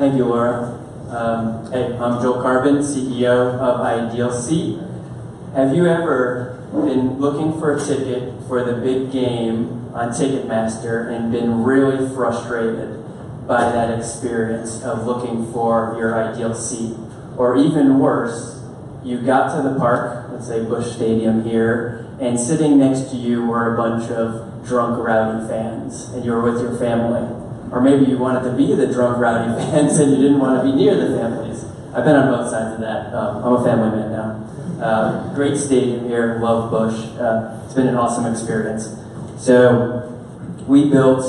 Thank you, Laura. Hey, I'm Joel Carbon, CEO of IdealSeat. Have you ever been looking for a ticket for the big game on Ticketmaster and been really frustrated by that experience of looking for your ideal seat? Or even worse, you got to the park, let's say Busch Stadium here, and sitting next to you were a bunch of drunk, rowdy fans, and you were with your family. Or maybe you wanted to be the drunk, rowdy fans and you didn't want to be near the families. I've been on both sides of that. I'm a family man now. Great stadium here, love Busch. It's been an awesome experience. So we built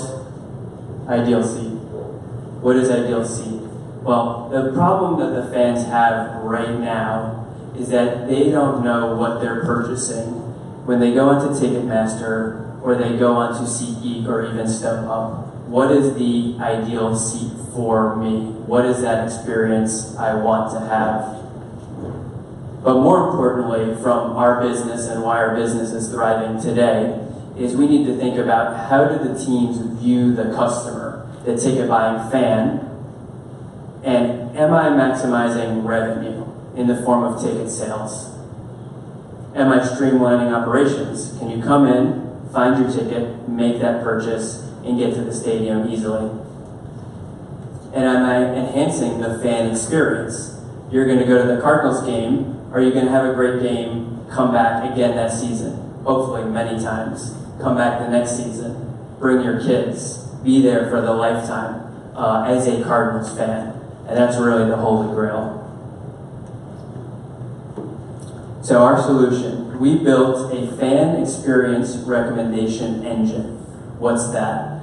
IdealSeat. What is IdealSeat? Well, the problem that the fans have right now is that they don't know what they're purchasing when they go onto Ticketmaster or they go onto SeatGeek or even StubHub. What is the ideal seat for me? What is that experience I want to have? But more importantly, from our business and why our business is thriving today, is we need to think about how do the teams view the customer, the ticket buying fan, and am I maximizing revenue in the form of ticket sales? Am I streamlining operations? Can you come in, find your ticket, make that purchase, and get to the stadium easily? And am I enhancing the fan experience? You're going to go to the Cardinals game. Are you going to have a great game, come back again that season? Hopefully many times. Come back the next season. Bring your kids. Be there for the lifetime as a Cardinals fan. And that's really the holy grail. So our solution, we built a fan experience recommendation engine. What's that?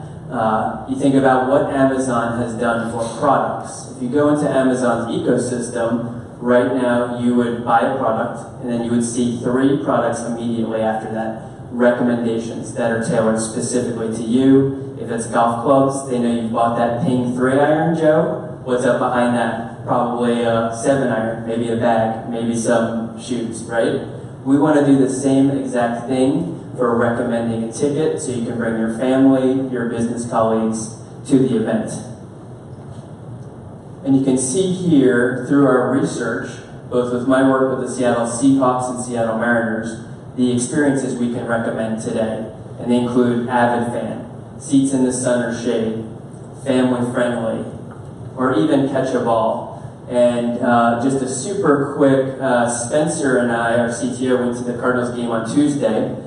You think about what Amazon has done for products. If you go into Amazon's ecosystem, right now you would buy a product and then you would see 3 products immediately after that. Recommendations that are tailored specifically to you. If it's golf clubs, they know you bought that ping 3-iron, Joe. What's up behind that? Probably a 7-iron, maybe a bag, maybe some shoes, right? We want to do the same exact thing for recommending a ticket so you can bring your family, your business colleagues to the event. And you can see here through our research, both with my work with the Seattle Seahawks and Seattle Mariners, the experiences we can recommend today. And they include avid fan, seats in the sun or shade, family friendly, or even catch a ball. And just a super quick, Spencer and I, our CTO, went to the Cardinals game on Tuesday.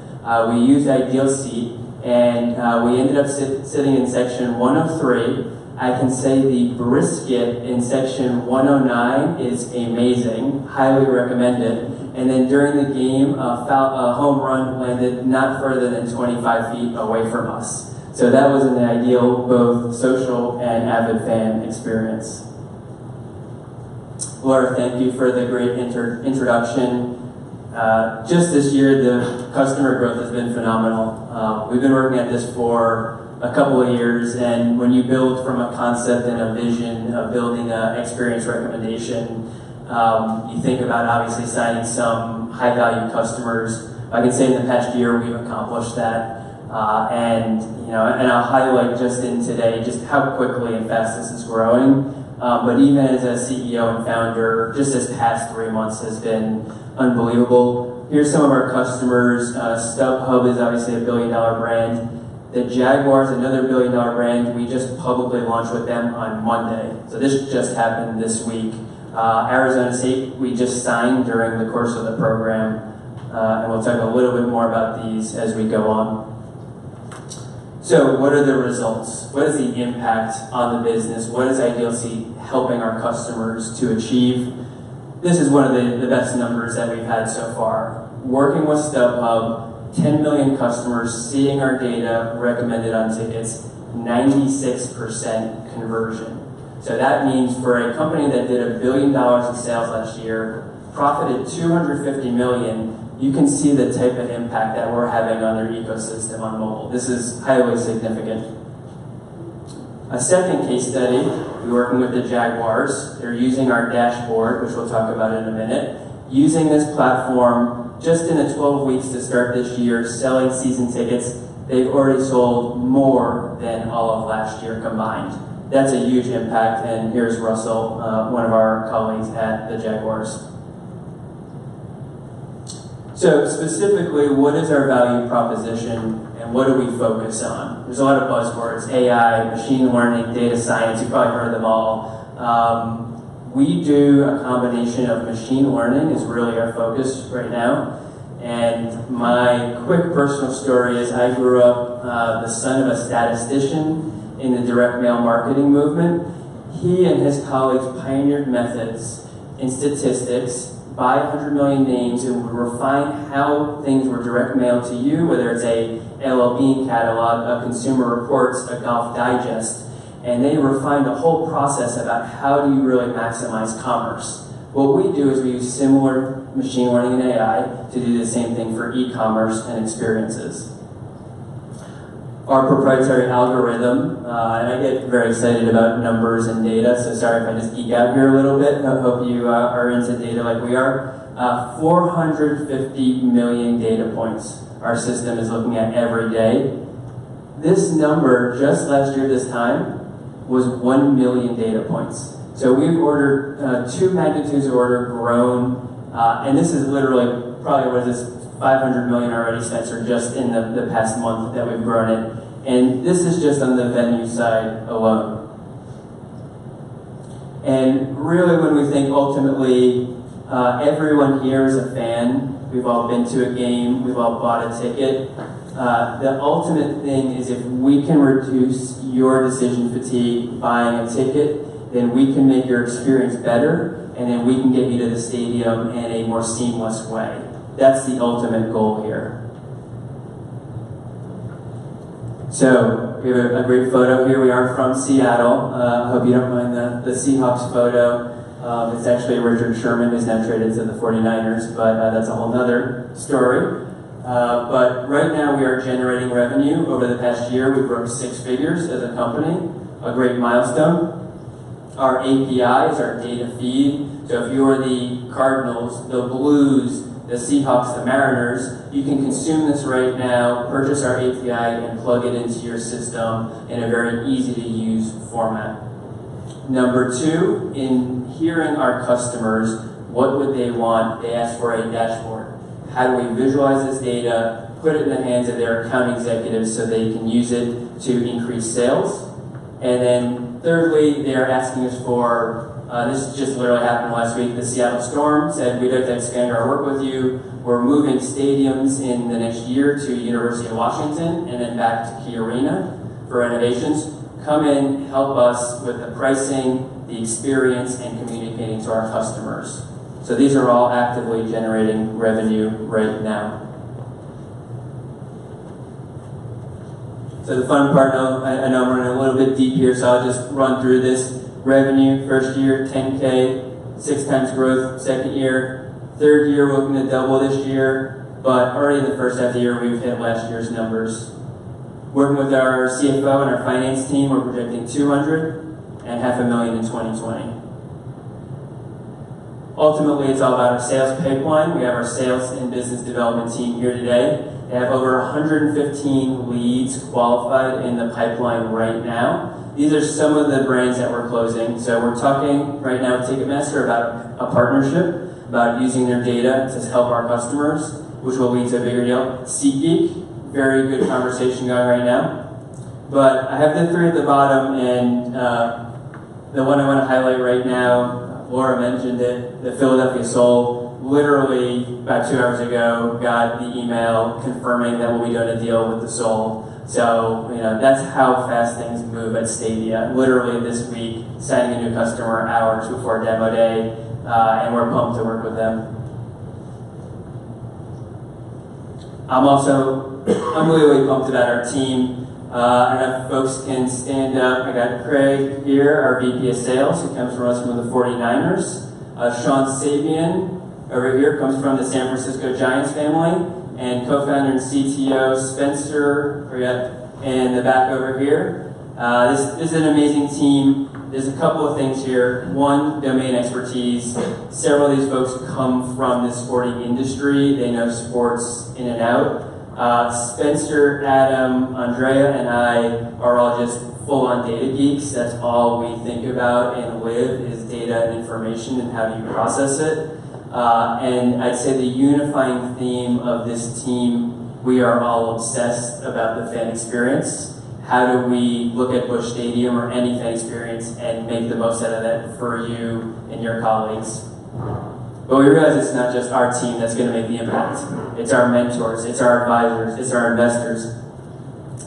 We used IdealSeat, and we ended up sitting in section 103. I can say the brisket in section 109 is amazing, highly recommended. And then during the game, a home run landed not further than 25 feet away from us. So that was an ideal, both social and avid fan experience. Laura, thank you for the great introduction. Just this year, the customer growth has been phenomenal. We've been working at this for a couple of years, and when you build from a concept and a vision of building an experience recommendation, you think about obviously signing some high-value customers. I can say in the past year we've accomplished that, and I'll highlight just in today just how quickly and fast this is growing. But even as a CEO and founder, just this past 3 months has been unbelievable. Here's some of our customers. StubHub is obviously a $1 billion brand. The Jaguars, another $1 billion brand. We just publicly launched with them on Monday. So this just happened this week. Arizona State, we just signed during the course of the program. And we'll talk a little bit more about these as we go on. So what are the results? What is the impact on the business? What is IdealSeat helping our customers to achieve? This is one of the best numbers that we've had so far. Working with StubHub, 10 million customers seeing our data recommended on tickets, 96% conversion. So that means for a company that did $1 billion in sales last year, profited $250 million, you can see the type of impact that we're having on their ecosystem on mobile. This is highly significant. A second case study, we're working with the Jaguars. They're using our dashboard, which we'll talk about in a minute. Using this platform, just in the 12 weeks to start this year, selling season tickets, they've already sold more than all of last year combined. That's a huge impact, and here's Russell, one of our colleagues at the Jaguars. So specifically, what is our value proposition and what do we focus on? There's a lot of buzzwords: AI, machine learning, data science. You've probably heard them all. We do a combination of machine learning is really our focus right now. And my quick personal story is I grew up the son of a statistician in the direct mail marketing movement. He and his colleagues pioneered methods in statistics by 100 million names and would refine how things were direct mailed to you, whether it's a LL Bean catalog, a Consumer Reports, a Golf Digest, and they refined a whole process about how do you really maximize commerce. What we do is we use similar machine learning and AI to do the same thing for e-commerce and experiences. Our proprietary algorithm, and I get very excited about numbers and data, so sorry if I just geek out here a little bit. I hope you are into data like we are. 450 million data points our system is looking at every day. This number, just last year this time, was 1 million data points. So we've ordered 2 magnitudes of order grown, and this is literally probably what is this, 500 million already, Spencer, just in the past month that we've grown it. And this is just on the venue side alone. And really when we think ultimately, everyone here is a fan. We've all been to a game, we've all bought a ticket. The ultimate thing is if we can reduce your decision fatigue buying a ticket, then we can make your experience better, and then we can get you to the stadium in a more seamless way. That's the ultimate goal here. So, we have a great photo here. We are from Seattle. I hope you don't mind the Seahawks photo. It's actually Richard Sherman, who's now traded to the 49ers, but that's a whole nother story. But right now we are generating revenue. Over the past year, we've grown 6 figures as a company, a great milestone. Our API is our data feed. So if you're the Cardinals, the Blues, the Seahawks, the Mariners, you can consume this right now, purchase our API, and plug it into your system in a very easy-to-use format. Number 2, in hearing our customers, what would they want? They ask for a dashboard. How do we visualize this data, put it in the hands of their account executives so they can use it to increase sales? And then thirdly, they are asking us for, this just literally happened last week, the Seattle Storm said, we'd like to expand our work with you. We're moving stadiums in the next year to University of Washington and then back to Key Arena for renovations. Come in, help us with the pricing, the experience, and communicating to our customers. So these are all actively generating revenue right now. So the fun part, I know I'm running a little bit deep here, so I'll just run through this. Revenue, first year, 10K, 6 times growth, second year. Third year, we're looking to double this year, but already in the first half of the year, we've hit last year's numbers. Working with our CFO and our finance team, we're projecting 200 and $500,000 in 2020. Ultimately, it's all about our sales pipeline. We have our sales and business development team here today. They have over 115 leads qualified in the pipeline right now. These are some of the brands that we're closing. So we're talking right now with Ticketmaster about a partnership, about using their data to help our customers, which will lead to a bigger deal. SeatGeek, very good conversation going right now. But I have the 3 at the bottom, and the one I want to highlight right now, Laura mentioned it, the Philadelphia Soul, literally about 2 hours ago, got the email confirming that we'll be doing a deal with the Soul. So, that's how fast things move at Stadia. Literally this week, signing a new customer hours before demo day, and we're pumped to work with them. I'm really pumped about our team. I don't know if folks can stand up. I got Craig here, our VP of Sales, who comes from us from the 49ers. Sean Sabian over here comes from the San Francisco Giants family. And co-founder and CTO Spencer in the back over here. This is an amazing team. There's a couple of things here. One, domain expertise. Several of these folks come from the sporting industry. They know sports in and out. Spencer, Adam, Andrea, and I are all just full-on data geeks. That's all we think about and live is data and information and how do you process it. And I'd say the unifying theme of this team, we are all obsessed about the fan experience. How do we look at Busch Stadium or any fan experience and make the most out of that for you and your colleagues? But we realize it's not just our team that's going to make the impact. It's our mentors, it's our advisors, it's our investors.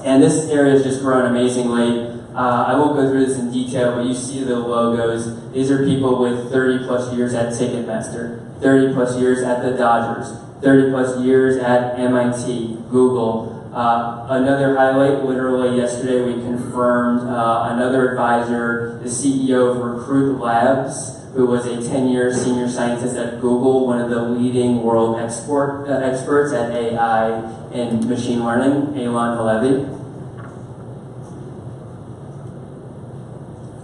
And this area has just grown amazingly. I won't go through this in detail, but you see the logos. These are people with 30 plus years at Ticketmaster, 30 plus years at the Dodgers, 30 plus years at MIT, Google. Another highlight, literally yesterday we confirmed another advisor, the CEO of Recruit Labs, who was a 10-year senior scientist at Google, one of the leading world experts at AI and machine learning, Elon Halevi.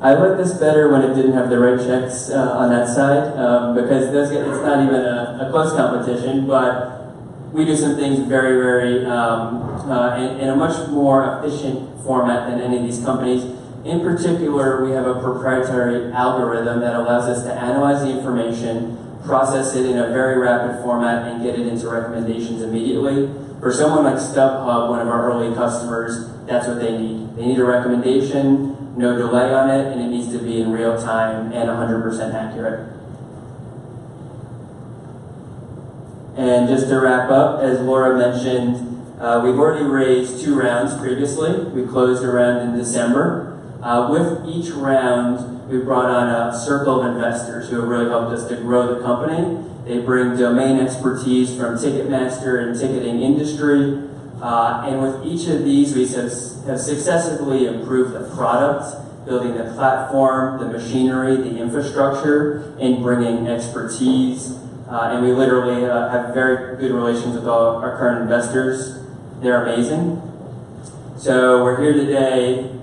I like this better when it didn't have the red checks on that side, because it's not even a close competition, but we do some things very, very, in a much more efficient format than any of these companies. In particular, we have a proprietary algorithm that allows us to analyze the information, process it in a very rapid format, and get it into recommendations immediately. For someone like StubHub, one of our early customers, that's what they need. They need a recommendation, no delay on it, and it needs to be in real time and 100% accurate. And just to wrap up, as Laura mentioned, we've already raised 2 rounds previously. We closed a round in December. With each round, we brought on a circle of investors who have really helped us to grow the company. They bring domain expertise from Ticketmaster and ticketing industry. And with each of these, we have successively improved the product, building the platform, the machinery, the infrastructure, and bringing expertise. And we literally have very good relations with all our current investors. They're amazing. So we're here today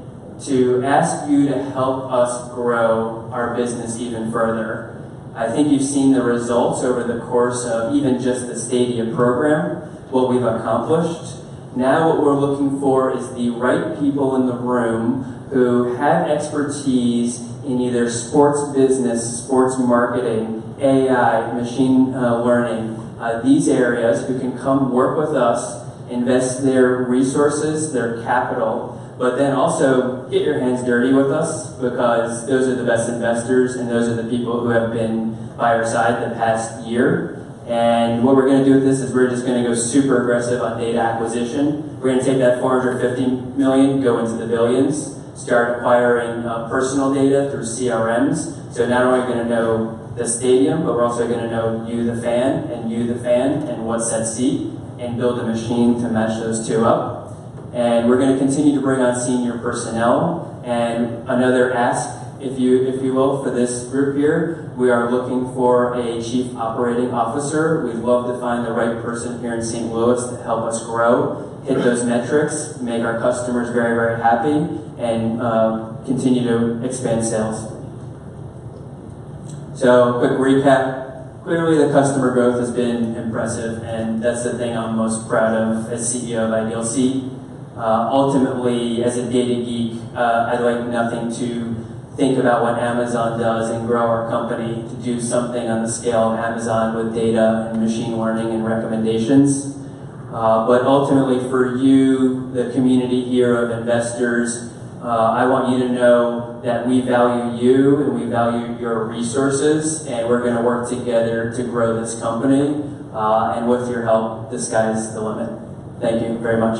to ask you to help us grow our business even further. I think you've seen the results over the course of even just the Stadia program, what we've accomplished. Now what we're looking for is the right people in the room who have expertise in either sports business, sports marketing, AI, machine learning, these areas, who can come work with us, invest their resources, their capital, but then also get your hands dirty with us, because those are the best investors and those are the people who have been by our side the past year. And what we're going to do with this is we're just going to go super aggressive on data acquisition. We're going to take that $450 million, go into the billions, start acquiring personal data through CRMs. So not only are we going to know the stadium, but we're also going to know you the fan, and what's that seat, and build a machine to match those two up. And we're going to continue to bring on senior personnel. And another ask, if you will, for this group here, we are looking for a chief operating officer. We'd love to find the right person here in St. Louis to help us grow, hit those metrics, make our customers very, very happy, and continue to expand sales. So, quick recap. Clearly the customer growth has been impressive, and that's the thing I'm most proud of as CEO of IdealSeat. Ultimately, as a data geek, I'd like nothing to think about what Amazon does and grow our company to do something on the scale of Amazon with data and machine learning and recommendations. But ultimately for you, the community here of investors, I want you to know that we value you and we value your resources, and we're going to work together to grow this company. And with your help, the sky's the limit. Thank you very much.